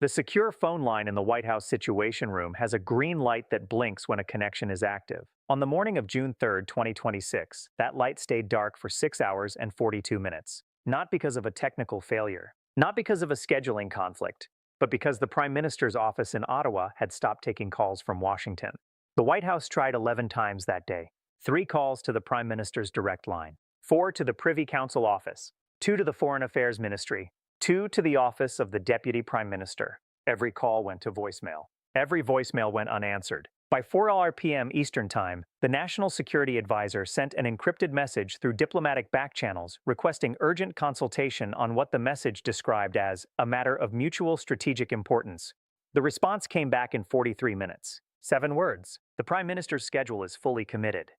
The secure phone line in the White House Situation Room has a green light that blinks when a connection is active. On the morning of June 3rd, 2026, that light stayed dark for 6 hours and 42 minutes. Not because of a technical failure, not because of a scheduling conflict, but because the Prime Minister's office in Ottawa had stopped taking calls from Washington. The White House tried 11 times that day. 3 calls to the Prime Minister's direct line, 4 to the Privy Council office, 2 to the Foreign Affairs Ministry, 2 to the office of the Deputy Prime Minister. Every call went to voicemail. Every voicemail went unanswered. By 4 p.m. Eastern Time, the National Security Advisor sent an encrypted message through diplomatic back channels requesting urgent consultation on what the message described as a matter of mutual strategic importance. The response came back in 43 minutes. 7 words. The Prime Minister's schedule is fully committed.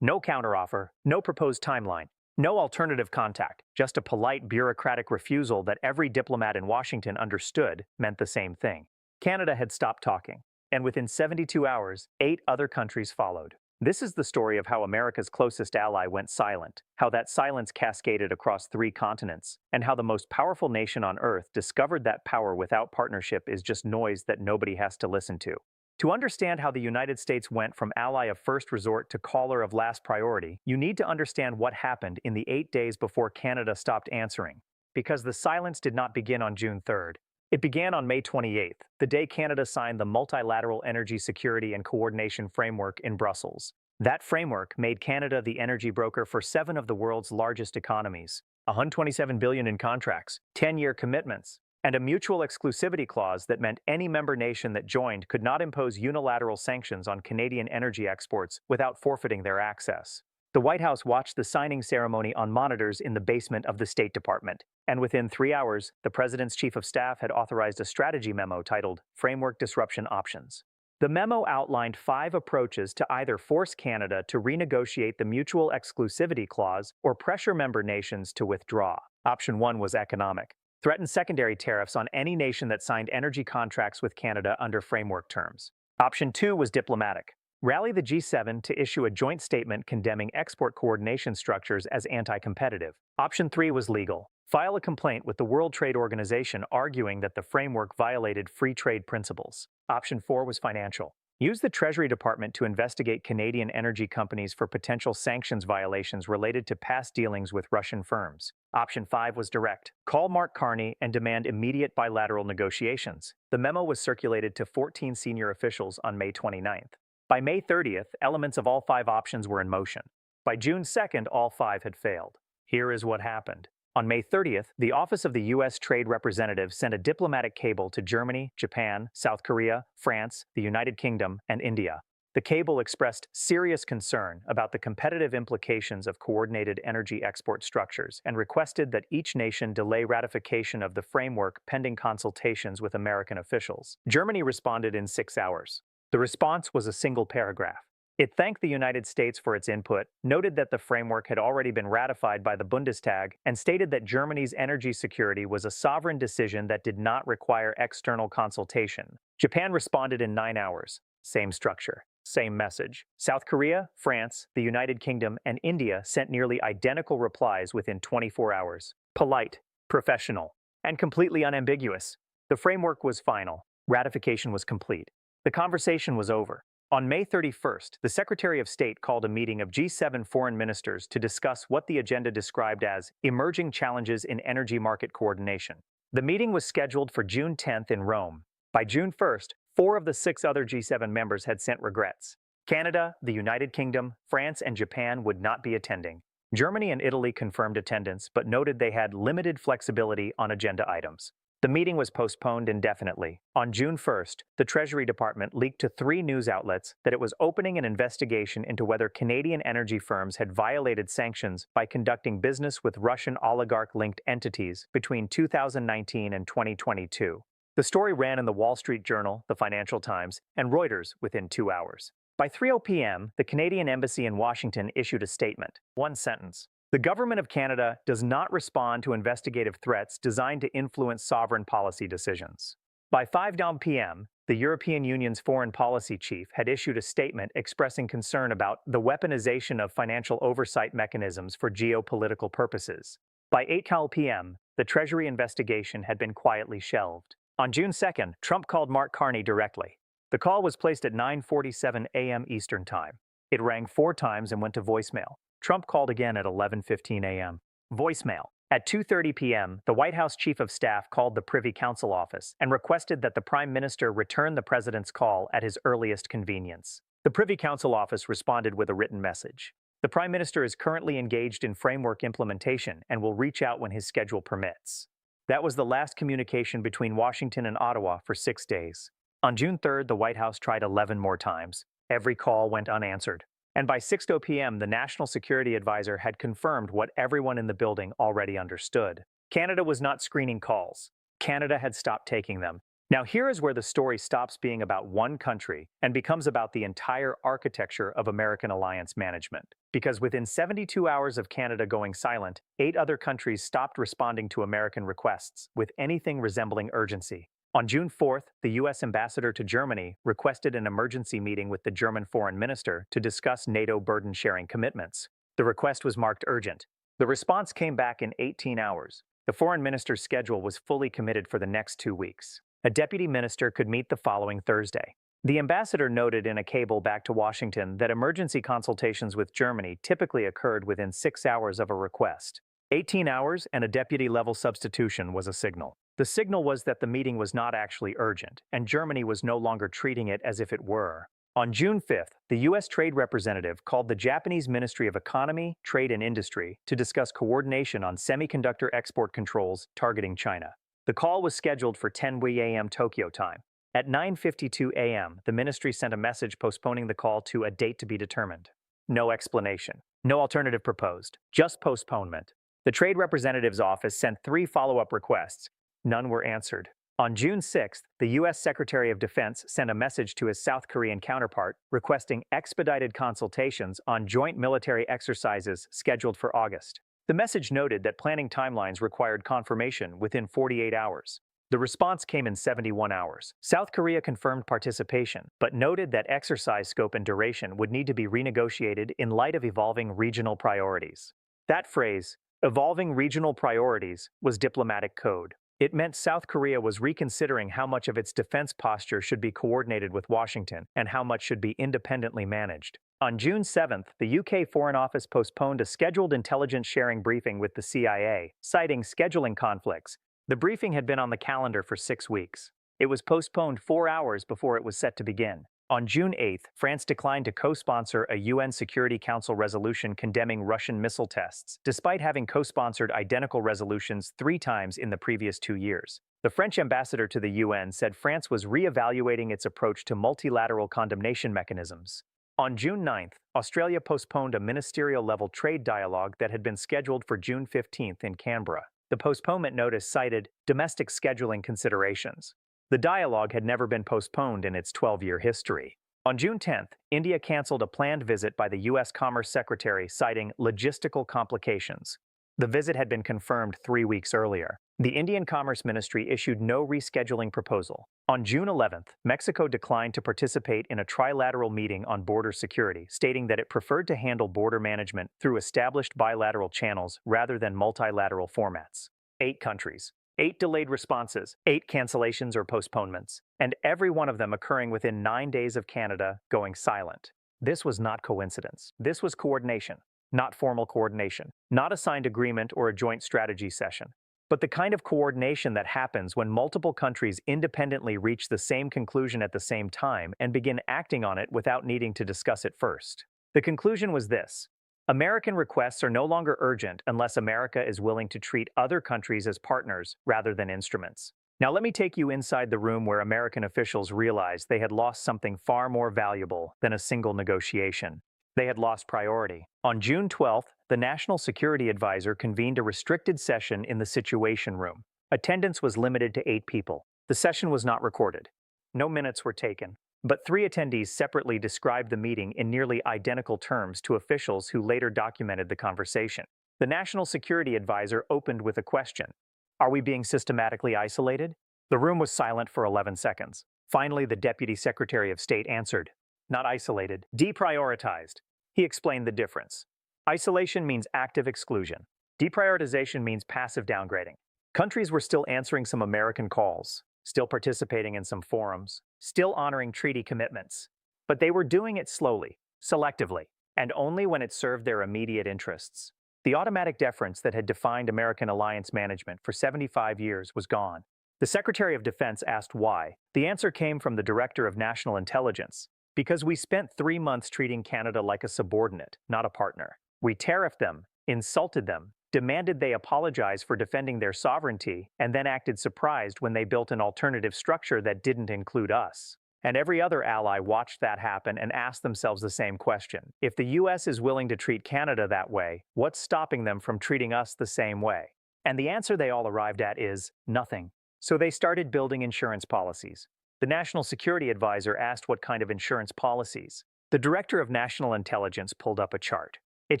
No counteroffer, no proposed timeline, no alternative contact, just a polite bureaucratic refusal that every diplomat in Washington understood meant the same thing. Canada had stopped talking, and within 72 hours, 8 other countries followed. This is the story of how America's closest ally went silent, how that silence cascaded across 3 continents, and how the most powerful nation on Earth discovered that power without partnership is just noise that nobody has to listen to. To understand how the United States went from ally of first resort to caller of last priority, you need to understand what happened in the 8 days before Canada stopped answering. Because the silence did not begin on June 3rd. It began on May 28th, the day Canada signed the Multilateral Energy Security and Coordination Framework in Brussels. That framework made Canada the energy broker for 7 of the world's largest economies, $127 billion in contracts, 10-year commitments, and a mutual exclusivity clause that meant any member nation that joined could not impose unilateral sanctions on Canadian energy exports without forfeiting their access. The White House watched the signing ceremony on monitors in the basement of the State Department, and within 3 hours, the President's Chief of Staff had authorized a strategy memo titled Framework Disruption Options. The memo outlined 5 approaches to either force Canada to renegotiate the mutual exclusivity clause or pressure member nations to withdraw. Option 1 was economic. Threaten secondary tariffs on any nation that signed energy contracts with Canada under framework terms. Option 2 was diplomatic. Rally the G7 to issue a joint statement condemning export coordination structures as anti-competitive. Option 3 was legal. File a complaint with the World Trade Organization arguing that the framework violated free trade principles. Option 4 was financial. Use the Treasury Department to investigate Canadian energy companies for potential sanctions violations related to past dealings with Russian firms. Option 5 was direct. Call Mark Carney and demand immediate bilateral negotiations. The memo was circulated to 14 senior officials on May 29th. By May 30th, elements of all 5 options were in motion. By June 2nd, all 5 had failed. Here is what happened. On May 30th, the Office of the U.S. Trade Representative sent a diplomatic cable to Germany, Japan, South Korea, France, the United Kingdom, and India. The cable expressed serious concern about the competitive implications of coordinated energy export structures and requested that each nation delay ratification of the framework pending consultations with American officials. Germany responded in 6 hours. The response was a single paragraph. It thanked the United States for its input, noted that the framework had already been ratified by the Bundestag, and stated that Germany's energy security was a sovereign decision that did not require external consultation. Japan responded in 9 hours. Same structure, same message. South Korea, France, the United Kingdom, and India sent nearly identical replies within 24 hours. Polite, professional, and completely unambiguous. The framework was final. Ratification was complete. The conversation was over. On May 31st, the Secretary of State called a meeting of G7 foreign ministers to discuss what the agenda described as emerging challenges in energy market coordination. The meeting was scheduled for June 10th in Rome. By June 1st, 4 of the 6 other G7 members had sent regrets. Canada, the United Kingdom, France, and Japan would not be attending. Germany and Italy confirmed attendance, but noted they had limited flexibility on agenda items. The meeting was postponed indefinitely. On June 1st, the Treasury Department leaked to 3 news outlets that it was opening an investigation into whether Canadian energy firms had violated sanctions by conducting business with Russian oligarch-linked entities between 2019 and 2022. The story ran in the Wall Street Journal, the Financial Times, and Reuters within 2 hours. By 3:00 p.m., the Canadian Embassy in Washington issued a statement. One sentence. The Government of Canada does not respond to investigative threats designed to influence sovereign policy decisions. By 5:00 p.m., the European Union's foreign policy chief had issued a statement expressing concern about the weaponization of financial oversight mechanisms for geopolitical purposes. By 8:00 p.m., the Treasury investigation had been quietly shelved. On June 2nd, Trump called Mark Carney directly. The call was placed at 9:47 a.m. Eastern Time. It rang 4 times and went to voicemail. Trump called again at 11:15 a.m. Voicemail. At 2:30 p.m., the White House Chief of Staff called the Privy Council office and requested that the Prime Minister return the President's call at his earliest convenience. The Privy Council office responded with a written message. The Prime Minister is currently engaged in framework implementation and will reach out when his schedule permits. That was the last communication between Washington and Ottawa for 6 days. On June 3rd, the White House tried 11 more times. Every call went unanswered. And by 6:00 p.m., the National Security Advisor had confirmed what everyone in the building already understood. Canada was not screening calls. Canada had stopped taking them. Now here is where the story stops being about one country and becomes about the entire architecture of American alliance management. Because within 72 hours of Canada going silent, 8 other countries stopped responding to American requests with anything resembling urgency. On June 4th, the U.S. ambassador to Germany requested an emergency meeting with the German foreign minister to discuss NATO burden-sharing commitments. The request was marked urgent. The response came back in 18 hours. The foreign minister's schedule was fully committed for the next 2 weeks. A deputy minister could meet the following Thursday. The ambassador noted in a cable back to Washington that emergency consultations with Germany typically occurred within 6 hours of a request. 18 hours and a deputy-level substitution was a signal. The signal was that the meeting was not actually urgent, and Germany was no longer treating it as if it were. On June 5th, the U.S. Trade Representative called the Japanese Ministry of Economy, Trade and Industry to discuss coordination on semiconductor export controls targeting China. The call was scheduled for 10 a.m. Tokyo time. At 9:52 a.m., the ministry sent a message postponing the call to a date to be determined. No explanation. No alternative proposed. Just postponement. The Trade Representative's office sent 3 follow-up requests. None were answered. On June 6th, the U.S. Secretary of Defense sent a message to his South Korean counterpart requesting expedited consultations on joint military exercises scheduled for August. The message noted that planning timelines required confirmation within 48 hours. The response came in 71 hours. South Korea confirmed participation, but noted that exercise scope and duration would need to be renegotiated in light of evolving regional priorities. That phrase, evolving regional priorities, was diplomatic code. It meant South Korea was reconsidering how much of its defense posture should be coordinated with Washington and how much should be independently managed. On June 7th, the UK Foreign Office postponed a scheduled intelligence sharing briefing with the CIA, citing scheduling conflicts. The briefing had been on the calendar for 6 weeks. It was postponed 4 hours before it was set to begin. On June 8th, France declined to co-sponsor a UN Security Council resolution condemning Russian missile tests, despite having co-sponsored identical resolutions 3 times in the previous 2 years. The French ambassador to the UN said France was re-evaluating its approach to multilateral condemnation mechanisms. On June 9th, Australia postponed a ministerial-level trade dialogue that had been scheduled for June 15th in Canberra. The postponement notice cited domestic scheduling considerations. The dialogue had never been postponed in its 12-year history. On June 10th, India canceled a planned visit by the U.S. Commerce Secretary, citing logistical complications. The visit had been confirmed 3 weeks earlier. The Indian Commerce Ministry issued no rescheduling proposal. On June 11th, Mexico declined to participate in a trilateral meeting on border security, stating that it preferred to handle border management through established bilateral channels rather than multilateral formats. 8 countries. 8 delayed responses, 8 cancellations or postponements, and every one of them occurring within 9 days of Canada going silent. This was not coincidence. This was coordination, not formal coordination, not a signed agreement or a joint strategy session, but the kind of coordination that happens when multiple countries independently reach the same conclusion at the same time and begin acting on it without needing to discuss it first. The conclusion was this: American requests are no longer urgent unless America is willing to treat other countries as partners rather than instruments. Now let me take you inside the room where American officials realized they had lost something far more valuable than a single negotiation. They had lost priority. On June 12th, the National Security Advisor convened a restricted session in the Situation Room. Attendance was limited to 8 people. The session was not recorded. No minutes were taken. But 3 attendees separately described the meeting in nearly identical terms to officials who later documented the conversation. The National Security Advisor opened with a question. Are we being systematically isolated? The room was silent for 11 seconds. Finally, the Deputy Secretary of State answered. Not isolated, deprioritized. He explained the difference. Isolation means active exclusion. Deprioritization means passive downgrading. Countries were still answering some American calls. still participating in some forums, still honoring treaty commitments. But they were doing it slowly, selectively, and only when it served their immediate interests. The automatic deference that had defined American alliance management for 75 years was gone. The Secretary of Defense asked why. The answer came from the Director of National Intelligence. Because we spent 3 months treating Canada like a subordinate, not a partner. We tariffed them, insulted them, demanded they apologize for defending their sovereignty, and then acted surprised when they built an alternative structure that didn't include us. And every other ally watched that happen and asked themselves the same question. If the US is willing to treat Canada that way, what's stopping them from treating us the same way? And the answer they all arrived at is nothing. So they started building insurance policies. The National Security Advisor asked what kind of insurance policies. The Director of National Intelligence pulled up a chart. It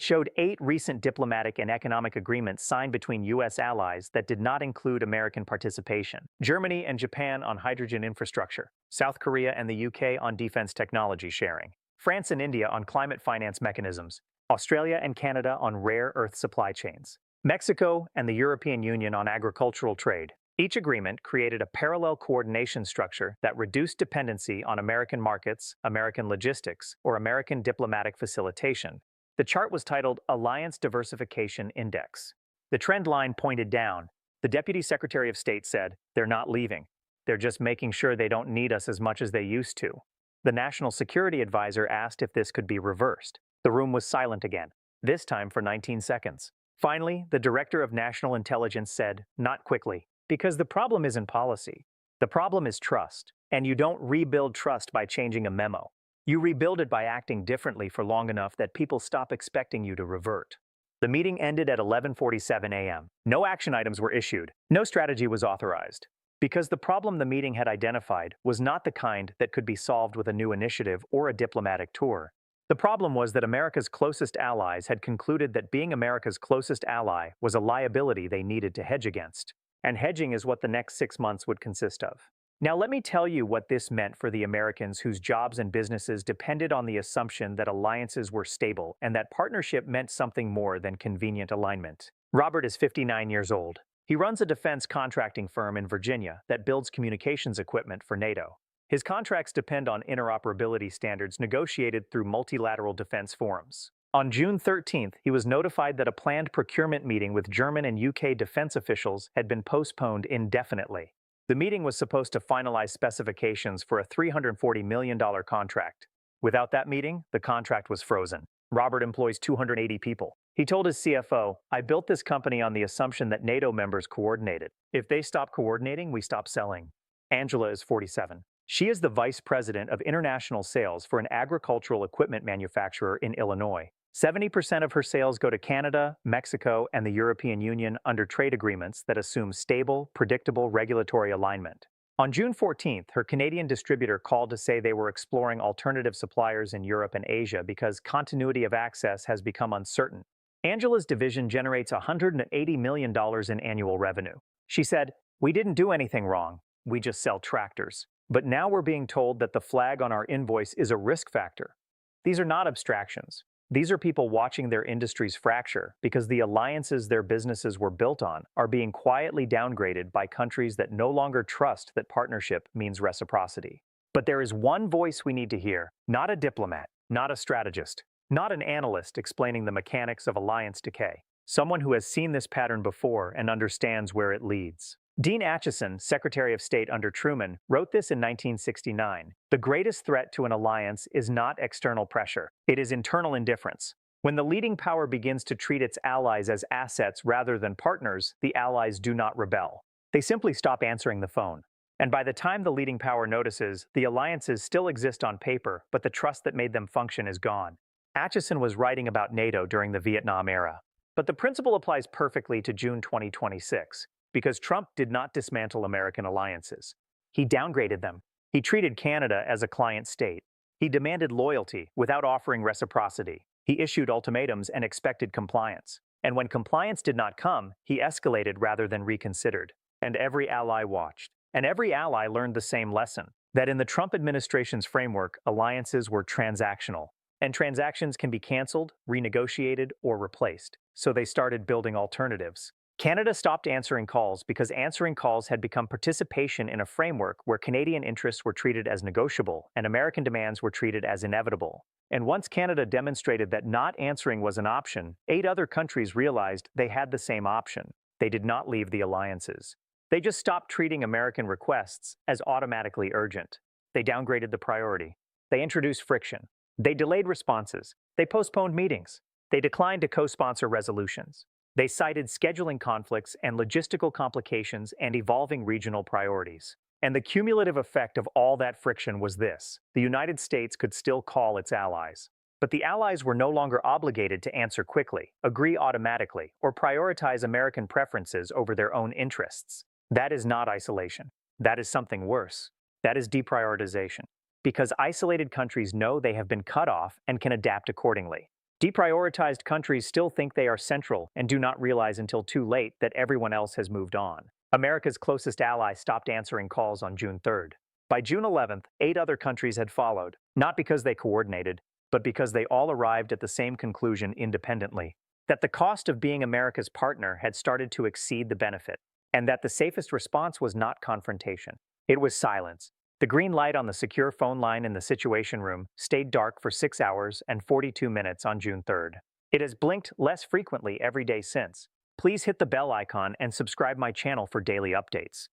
showed 8 recent diplomatic and economic agreements signed between U.S. allies that did not include American participation. Germany and Japan on hydrogen infrastructure, South Korea and the UK on defense technology sharing, France and India on climate finance mechanisms, Australia and Canada on rare earth supply chains, Mexico and the European Union on agricultural trade. Each agreement created a parallel coordination structure that reduced dependency on American markets, American logistics, or American diplomatic facilitation. The chart was titled Alliance Diversification Index. The trend line pointed down. The Deputy Secretary of State said, "They're not leaving. They're just making sure they don't need us as much as they used to." The National Security Advisor asked if this could be reversed. The room was silent again, this time for 19 seconds. Finally, the Director of National Intelligence said, "Not quickly, because the problem isn't policy. The problem is trust, and you don't rebuild trust by changing a memo. You rebuild it by acting differently for long enough that people stop expecting you to revert." The meeting ended at 11:47 a.m. No action items were issued. No strategy was authorized. Because the problem the meeting had identified was not the kind that could be solved with a new initiative or a diplomatic tour. The problem was that America's closest allies had concluded that being America's closest ally was a liability they needed to hedge against. And hedging is what the next 6 months would consist of. Now let me tell you what this meant for the Americans whose jobs and businesses depended on the assumption that alliances were stable and that partnership meant something more than convenient alignment. Robert is 59 years old. He runs a defense contracting firm in Virginia that builds communications equipment for NATO. His contracts depend on interoperability standards negotiated through multilateral defense forums. On June 13th, he was notified that a planned procurement meeting with German and UK defense officials had been postponed indefinitely. The meeting was supposed to finalize specifications for a $340 million contract. Without that meeting, the contract was frozen. Robert employs 280 people. He told his CFO, "I built this company on the assumption that NATO members coordinated. If they stop coordinating, we stop selling." Angela is 47. She is the vice president of international sales for an agricultural equipment manufacturer in Illinois. 70% of her sales go to Canada, Mexico, and the European Union under trade agreements that assume stable, predictable regulatory alignment. On June 14th, her Canadian distributor called to say they were exploring alternative suppliers in Europe and Asia because continuity of access has become uncertain. Angela's division generates $180 million in annual revenue. She said, "We didn't do anything wrong. We just sell tractors. But now we're being told that the flag on our invoice is a risk factor." These are not abstractions. These are people watching their industries fracture because the alliances their businesses were built on are being quietly downgraded by countries that no longer trust that partnership means reciprocity. But there is one voice we need to hear, not a diplomat, not a strategist, not an analyst explaining the mechanics of alliance decay. Someone who has seen this pattern before and understands where it leads. Dean Acheson, Secretary of State under Truman, wrote this in 1969. "The greatest threat to an alliance is not external pressure. It is internal indifference. When the leading power begins to treat its allies as assets rather than partners, the allies do not rebel. They simply stop answering the phone. And by the time the leading power notices, the alliances still exist on paper, but the trust that made them function is gone." Acheson was writing about NATO during the Vietnam era. But the principle applies perfectly to June 2026. Because Trump did not dismantle American alliances. He downgraded them. He treated Canada as a client state. He demanded loyalty without offering reciprocity. He issued ultimatums and expected compliance. And when compliance did not come, he escalated rather than reconsidered. And every ally watched. And every ally learned the same lesson, that in the Trump administration's framework, alliances were transactional. And transactions can be canceled, renegotiated, or replaced. So they started building alternatives. Canada stopped answering calls because answering calls had become participation in a framework where Canadian interests were treated as negotiable and American demands were treated as inevitable. And once Canada demonstrated that not answering was an option, 8 other countries realized they had the same option. They did not leave the alliances. They just stopped treating American requests as automatically urgent. They downgraded the priority. They introduced friction. They delayed responses. They postponed meetings. They declined to co-sponsor resolutions. They cited scheduling conflicts and logistical complications and evolving regional priorities. And the cumulative effect of all that friction was this: the United States could still call its allies. But the allies were no longer obligated to answer quickly, agree automatically, or prioritize American preferences over their own interests. That is not isolation. That is something worse. That is deprioritization. Because isolated countries know they have been cut off and can adapt accordingly. Deprioritized countries still think they are central and do not realize until too late that everyone else has moved on. America's closest ally stopped answering calls on June 3rd. By June 11th, 8 other countries had followed, not because they coordinated, but because they all arrived at the same conclusion independently: that the cost of being America's partner had started to exceed the benefit, and that the safest response was not confrontation. It was silence. The green light on the secure phone line in the Situation Room stayed dark for 6 hours and 42 minutes on June 3rd. It has blinked less frequently every day since. Please hit the bell icon and subscribe my channel for daily updates.